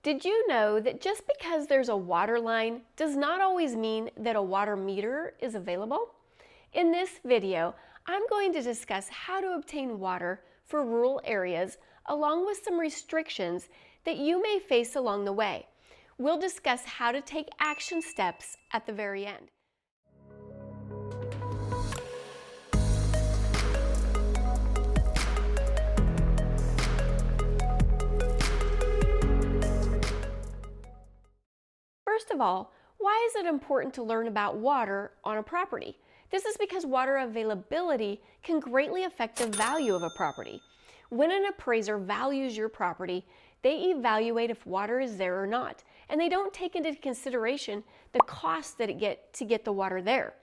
Did you know that just because there's a water line does not always mean that a water meter is available? In this video, I'm going to discuss how to obtain water for rural areas along with some restrictions that you may face along the way. We'll discuss how to take action steps at the very end. First of all, why is it important to learn about water on a property? This is because water availability can greatly affect the value of a property. When an appraiser values your property, they evaluate if water is there or not, and they don't take into consideration the cost that to get the water there.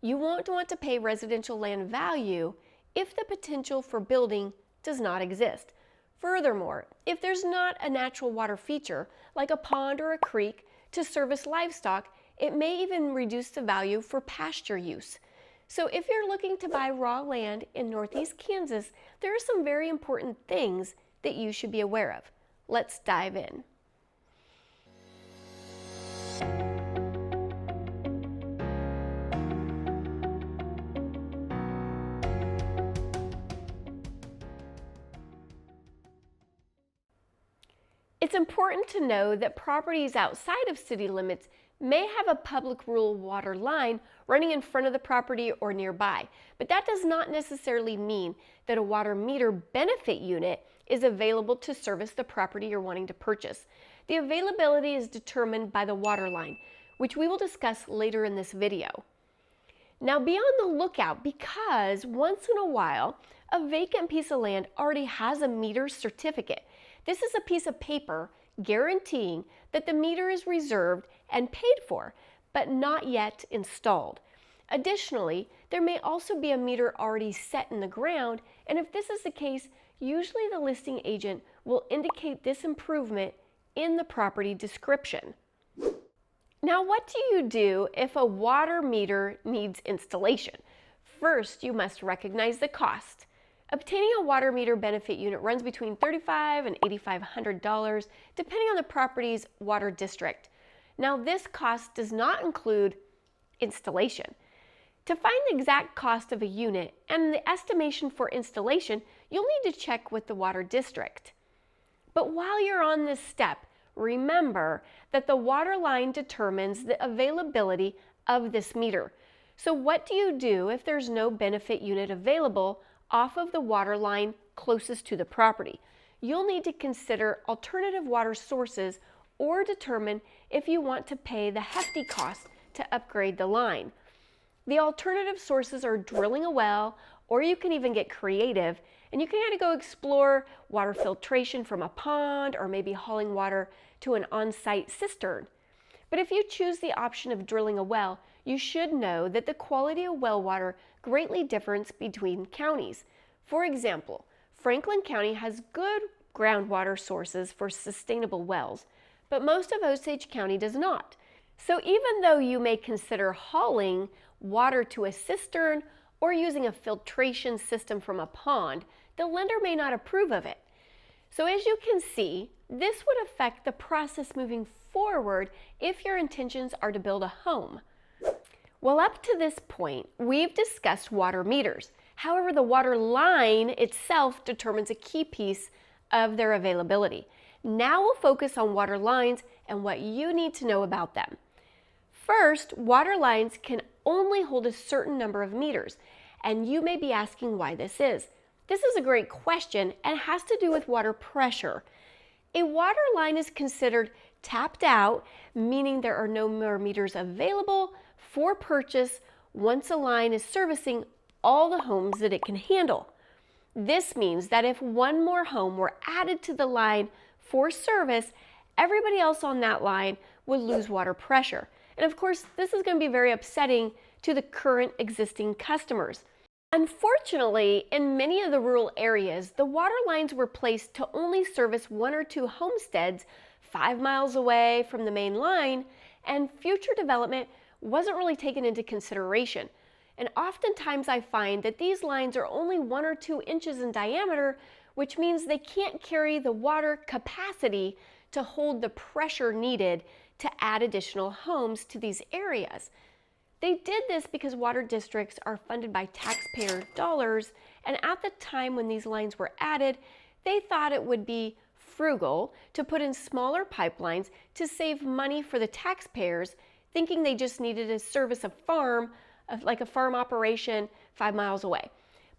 You won't want to pay residential land value if the potential for building does not exist. Furthermore, if there's not a natural water feature, like a pond or a creek, to service livestock, it may even reduce the value for pasture use. So if you're looking to buy raw land in Northeast Kansas, there are some very important things that you should be aware of. Let's dive in. It's important to know that properties outside of city limits may have a public rural water line running in front of the property or nearby, but that does not necessarily mean that a water meter benefit unit is available to service the property you're wanting to purchase. The availability is determined by the water line, which we will discuss later in this video. Now be on the lookout because once in a while, a vacant piece of land already has a meter certificate. This is a piece of paper guaranteeing that the meter is reserved and paid for, but not yet installed. Additionally, there may also be a meter already set in the ground, and if this is the case, usually the listing agent will indicate this improvement in the property description. Now, what do you do if a water meter needs installation? First, you must recognize the cost. Obtaining a water meter benefit unit runs between $3,500 and $8,500 depending on the property's water district. Now, this cost does not include installation. To find the exact cost of a unit and the estimation for installation, you'll need to check with the water district. But while you're on this step, remember that the water line determines the availability of this meter. So what do you do if there's no benefit unit available off of the water line closest to the property? You'll need to consider alternative water sources or determine if you want to pay the hefty cost to upgrade the line. The alternative sources are drilling a well, or you can even get creative and you can kind of go explore water filtration from a pond or maybe hauling water to an on-site cistern. But if you choose the option of drilling a well, you should know that the quality of well water greatly differs between counties. For example, Franklin County has good groundwater sources for sustainable wells, but most of Osage County does not. So even though you may consider hauling water to a cistern or using a filtration system from a pond, the lender may not approve of it. So as you can see, this would affect the process moving forward if your intentions are to build a home. Well, up to this point, we've discussed water meters. However, the water line itself determines a key piece of their availability. Now we'll focus on water lines and what you need to know about them. First, water lines can only hold a certain number of meters, and you may be asking why this is. This is a great question and has to do with water pressure. A water line is considered tapped out, meaning there are no more meters available for purchase once a line is servicing all the homes that it can handle. This means that if one more home were added to the line for service, everybody else on that line would lose water pressure. And of course, this is going to be very upsetting to the current existing customers. Unfortunately, in many of the rural areas, the water lines were placed to only service one or two homesteads 5 miles away from the main line, and future development wasn't really taken into consideration. And oftentimes I find that these lines are only 1 or 2 inches in diameter, which means they can't carry the water capacity to hold the pressure needed to add additional homes to these areas. They did this because water districts are funded by taxpayer dollars, and at the time when these lines were added, they thought it would be frugal to put in smaller pipelines to save money for the taxpayers, thinking they just needed to service a farm, like a farm operation 5 miles away.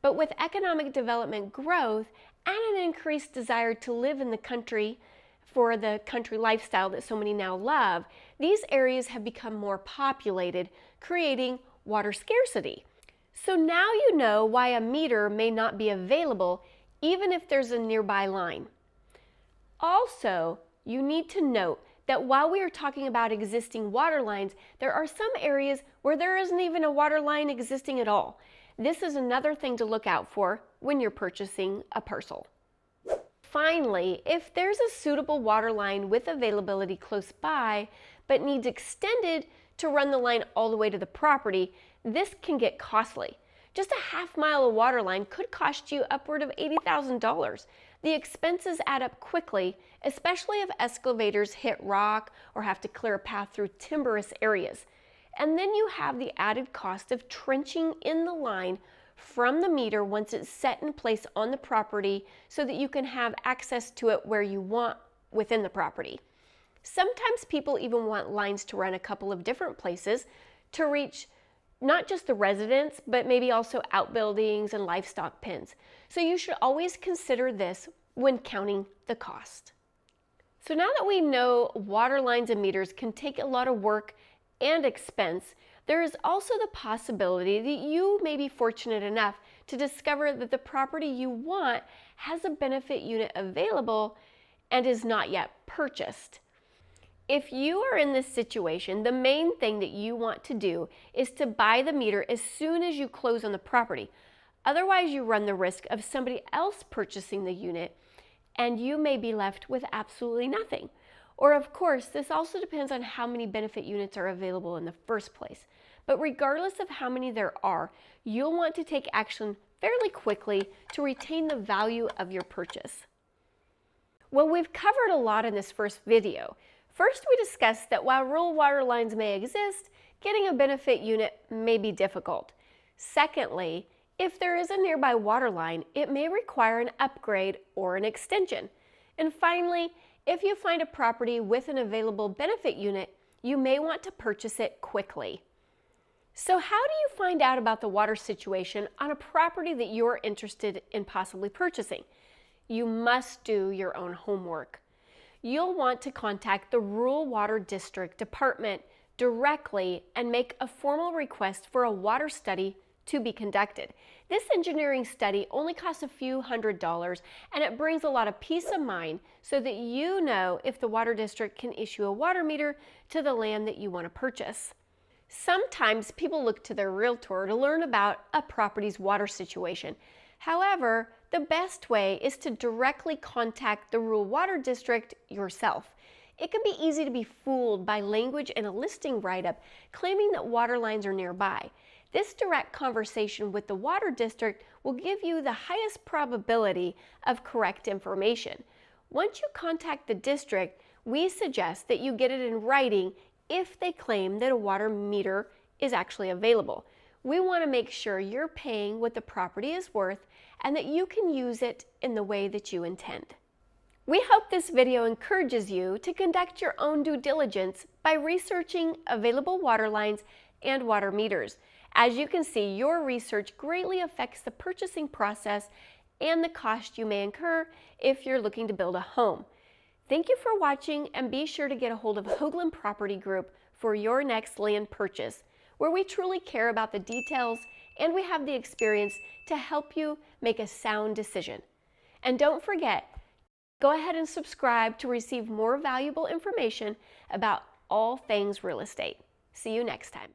But with economic development growth and an increased desire to live in the country for the country lifestyle that so many now love, these areas have become more populated, creating water scarcity. So now you know why a meter may not be available even if there's a nearby line. Also, you need to note that while we are talking about existing water lines, there are some areas where there isn't even a water line existing at all. This is another thing to look out for when you're purchasing a parcel. Finally, if there's a suitable water line with availability close by, but needs extended to run the line all the way to the property, this can get costly. Just a half-mile of water line could cost you upward of $80,000. The expenses add up quickly, especially if excavators hit rock or have to clear a path through timberous areas. And then you have the added cost of trenching in the line from the meter once it's set in place on the property so that you can have access to it where you want within the property. Sometimes people even want lines to run a couple of different places to reach not just the residents, but maybe also outbuildings and livestock pens. So you should always consider this when counting the cost. So now that we know water lines and meters can take a lot of work and expense, there is also the possibility that you may be fortunate enough to discover that the property you want has a benefit unit available and is not yet purchased. If you are in this situation, the main thing that you want to do is to buy the meter as soon as you close on the property. Otherwise, you run the risk of somebody else purchasing the unit and you may be left with absolutely nothing. Or of course, this also depends on how many benefit units are available in the first place. But regardless of how many there are, you'll want to take action fairly quickly to retain the value of your purchase. Well, we've covered a lot in this first video. First, we discussed that while rural water lines may exist, getting a benefit unit may be difficult. Secondly, if there is a nearby water line, it may require an upgrade or an extension. And finally, if you find a property with an available benefit unit, you may want to purchase it quickly. So how do you find out about the water situation on a property that you're interested in possibly purchasing? You must do your own homework. You'll want to contact the Rural Water District Department directly and make a formal request for a water study to be conducted. This engineering study only costs a few $100s, and it brings a lot of peace of mind so that you know if the water district can issue a water meter to the land that you want to purchase. Sometimes people look to their realtor to learn about a property's water situation. However, the best way is to directly contact the rural water district yourself. It can be easy to be fooled by language in a listing write-up claiming that water lines are nearby. This direct conversation with the water district will give you the highest probability of correct information. Once you contact the district, we suggest that you get it in writing if they claim that a water meter is actually available. We want to make sure you're paying what the property is worth and that you can use it in the way that you intend. We hope this video encourages you to conduct your own due diligence by researching available water lines and water meters. As you can see, your research greatly affects the purchasing process and the cost you may incur if you're looking to build a home. Thank you for watching, and be sure to get a hold of Hogelin Property Group for your next land purchase, where we truly care about the details and we have the experience to help you make a sound decision. And don't forget, go ahead and subscribe to receive more valuable information about all things real estate. See you next time.